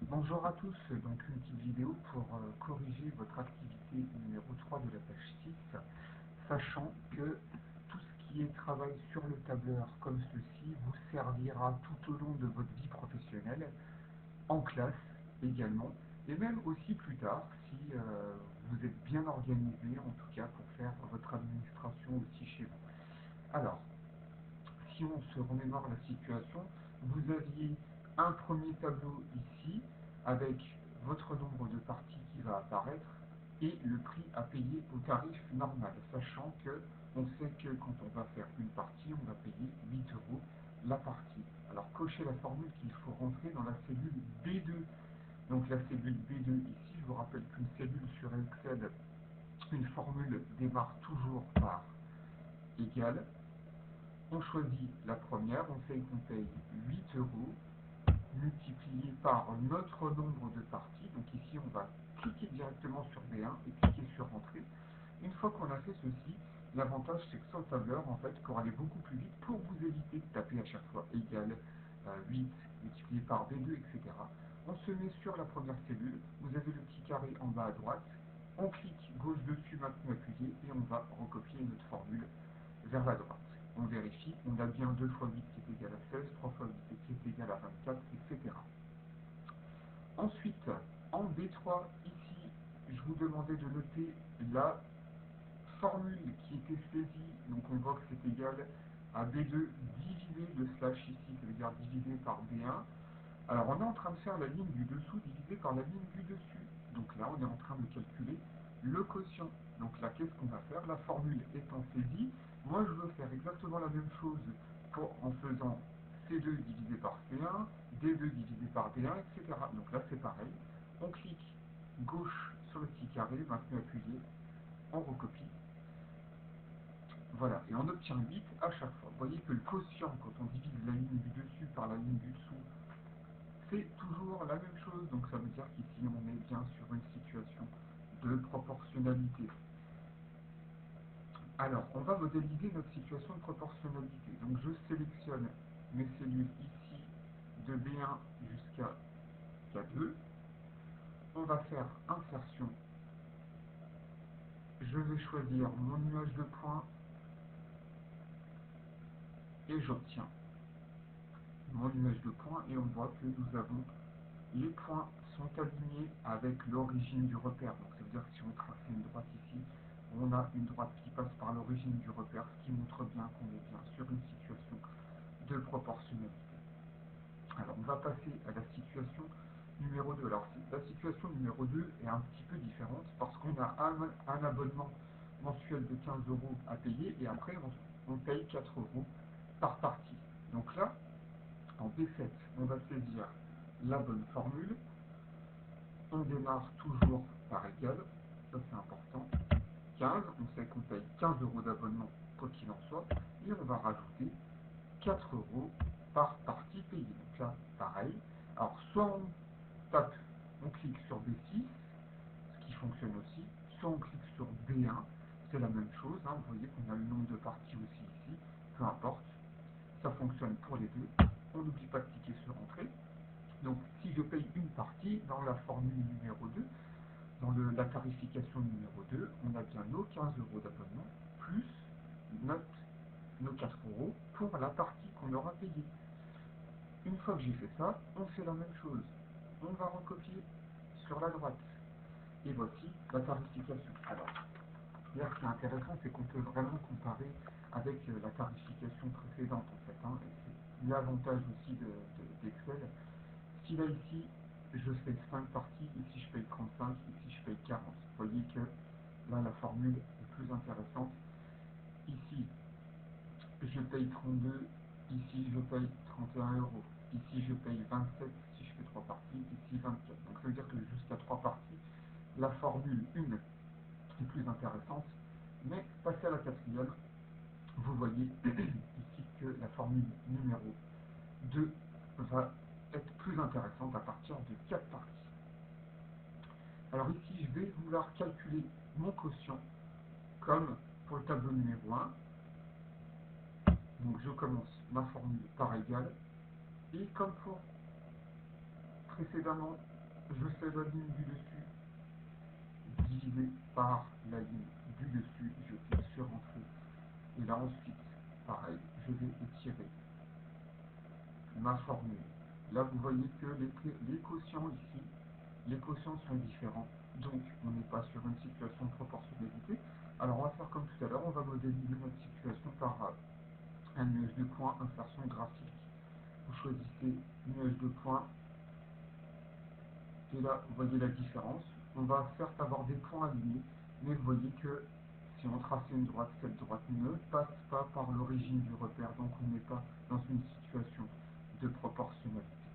Bonjour à tous, donc une petite vidéo pour corriger votre activité numéro 3 de la page 6, sachant que tout ce qui est travail sur le tableur comme ceci vous servira tout au long de votre vie professionnelle, en classe également, et même aussi plus tard si vous êtes bien organisé, en tout cas pour faire votre administration aussi chez vous. Alors, si on se remémore la situation, vous aviez un premier tableau ici avec votre nombre de parties qui va apparaître et le prix à payer au tarif normal, sachant que on sait que quand on va faire une partie, on va payer 8 euros la partie. Alors cochez la formule qu'il faut rentrer dans la cellule B2. Donc la cellule B2 ici, je vous rappelle qu'une cellule sur Excel, une formule démarre toujours par égal. On choisit la première, on sait qu'on paye 8 euros multiplié par notre nombre de parties. Donc ici, on va cliquer directement sur B1 et cliquer sur Entrée. Une fois qu'on a fait ceci, l'avantage c'est que sur le tableur, en fait, pour aller beaucoup plus vite, pour vous éviter de taper à chaque fois égal 8 multiplié par B2, etc., on se met sur la première cellule, vous avez le petit carré en bas à droite, on clique gauche dessus, maintenant appuyé, et on va recopier notre formule vers la droite. On vérifie, on a bien 2 fois 8 qui est égal à 16, 3 fois 8 qui est égal à 24, etc. Ensuite, en B3, ici, je vous demandais de noter la formule qui était saisie, donc on voit que c'est égal à B2 divisé le slash ici, ça veut dire divisé par B1. Alors on est en train de faire la ligne du dessous divisée par la ligne du dessus. Donc là on est en train de calculer le quotient. Donc là qu'est-ce qu'on va faire? La formule étant saisie, moi je veux faire exactement la même chose en faisant C2 divisé par C1, D2 divisé par D1, etc. Donc là c'est pareil. On clique gauche sur le petit carré, maintenant appuyé, on recopie. Voilà, et on obtient 8 à chaque fois. Vous voyez que le quotient, quand on divise la ligne du dessus par la ligne du dessous, c'est toujours la même chose. Donc ça veut dire qu'ici, on est bien sur une situation de proportionnalité. Alors, on va modéliser notre situation de proportionnalité. Donc je sélectionne mes cellules ici de B1 jusqu'à K2. On va faire insertion. Je vais choisir mon image de point et j'obtiens mon image de point et on voit que nous avons les points sont alignés avec l'origine du repère. Donc ça veut dire que si on trace une droite ici, on a une droite qui passe par l'origine du repère, ce qui montre bien qu'on est bien sur une situation de proportionnalité. Alors on va passer à la situation numéro 2. Alors la situation numéro 2 est un petit peu différente parce qu'on a un abonnement mensuel de 15 euros à payer et après on paye 4 euros par partie. Donc là, en B7, on va saisir la bonne formule. On démarre toujours par égal, ça c'est important. 15, on sait qu'on paye 15 euros d'abonnement quoi qu'il en soit, et on va rajouter 4 euros par partie payée. Donc là, pareil. Alors, soit on clique sur B6, ce qui fonctionne aussi, soit on clique sur B1, c'est la même chose. Hein, vous voyez qu'on a le nombre de parties aussi ici, peu importe, ça fonctionne pour les deux. On n'oublie pas de cliquer sur Entrée. Donc, si je paye une partie, dans la formule numéro 2, dans la tarification numéro 2, on a bien nos 15 euros d'abonnement, plus nos 4 euros pour la partie qu'on aura payée. Une fois que j'ai fait ça, on fait la même chose. On va recopier sur la droite. Et voici la tarification. Alors, là, ce qui est intéressant, c'est qu'on peut vraiment comparer avec la tarification précédente, en fait. Hein, et c'est l'avantage aussi d'Excel. Si là, ici, je fais 5 parties, ici je paye 35, ici je paye 40. Vous voyez que là, la formule est plus intéressante. Ici, je paye 32, ici je paye 31 euros. Ici, je paye 27 si je fais 3 parties, ici 24. Donc ça veut dire que jusqu'à 3 parties, la formule 1 est plus intéressante. Mais passé à la quatrième, vous voyez ici que la formule numéro 2 va être plus intéressante à partir de 4 parties. Alors ici, je vais vouloir calculer mon quotient comme pour le tableau numéro 1. Donc je commence ma formule par égal. Et comme pour précédemment, je fais la ligne du dessus divisé par la ligne du dessus, je clique sur Entrée. Et là ensuite, pareil, je vais étirer ma formule. Là, vous voyez que les quotients ici, les quotients sont différents. Donc, on n'est pas sur une situation de proportionnalité. Alors, on va faire comme tout à l'heure, on va modéliser notre situation par un nuage de points, insertion graphique. Vous choisissez nuage de points. Et là, vous voyez la différence. On va certes avoir des points alignés, mais vous voyez que si on traçait une droite, cette droite ne passe pas par l'origine du repère, donc on n'est pas dans une situation de proportionnalité.